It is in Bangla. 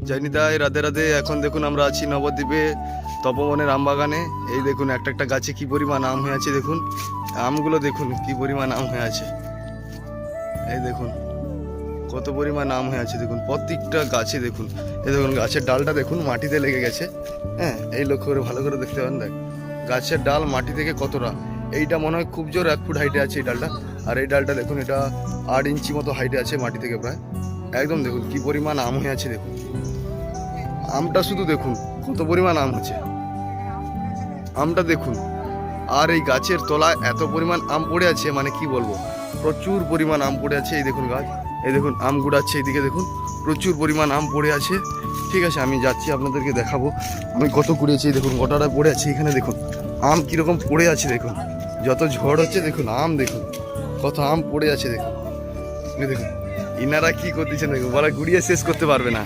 জয়নিতাই রাধে রাধে। এখন দেখুন আমরা আছি নবদ্বীপে তপবনের আম বাগানে। এই দেখুন একটা একটা গাছে কি পরিমাণ আম হয়ে আছে, দেখুন আমগুলো দেখুন কি পরিমাণ আম হয়ে আছে। এই দেখুন কত পরিমাণ আম হয়ে আছে, দেখুন প্রত্যেকটা গাছে দেখুন। এই দেখুন গাছের ডালটা দেখুন মাটিতে লেগে গেছে। হ্যাঁ, এই লক্ষ্য করে ভালো করে দেখতে পারেন। দেখ গাছের ডাল মাটি থেকে কতটা, এইটা মনে হয় খুব জোর 1 ফুট হাইটে আছে এই ডালটা। আর এই ডালটা দেখুন এটা 8 ইঞ্চি মতো হাইটে আছে মাটি থেকে প্রায়। একদম দেখুন কি পরিমাণ আম হয়ে আছে, দেখুন আমটা শুধু দেখুন কত পরিমাণ আম হচ্ছে, আমটা দেখুন। আর এই গাছের তলায় এত পরিমাণ আম পড়ে আছে, মানে কি বলবো, প্রচুর পরিমাণ আম পড়ে আছে। এই দেখুন গাছ, এই দেখুন আম গুড়াচ্ছে, এইদিকে দেখুন প্রচুর পরিমাণ আম পড়ে আছে। ঠিক আছে, আমি যাচ্ছি আপনাদেরকে দেখাবো আমি কত কুড়িয়েছি। দেখুন গোটাটা পড়ে আছে এখানে, দেখুন আম কীরকম পড়ে আছে দেখুন। যত ঝড় হচ্ছে দেখুন আম দেখুন কত আম পড়ে আছে দেখুন। এই দেখুন ইনারা কি করতেছেন দেখুন, বলা গুড়িয়ে শেষ করতে পারবে না।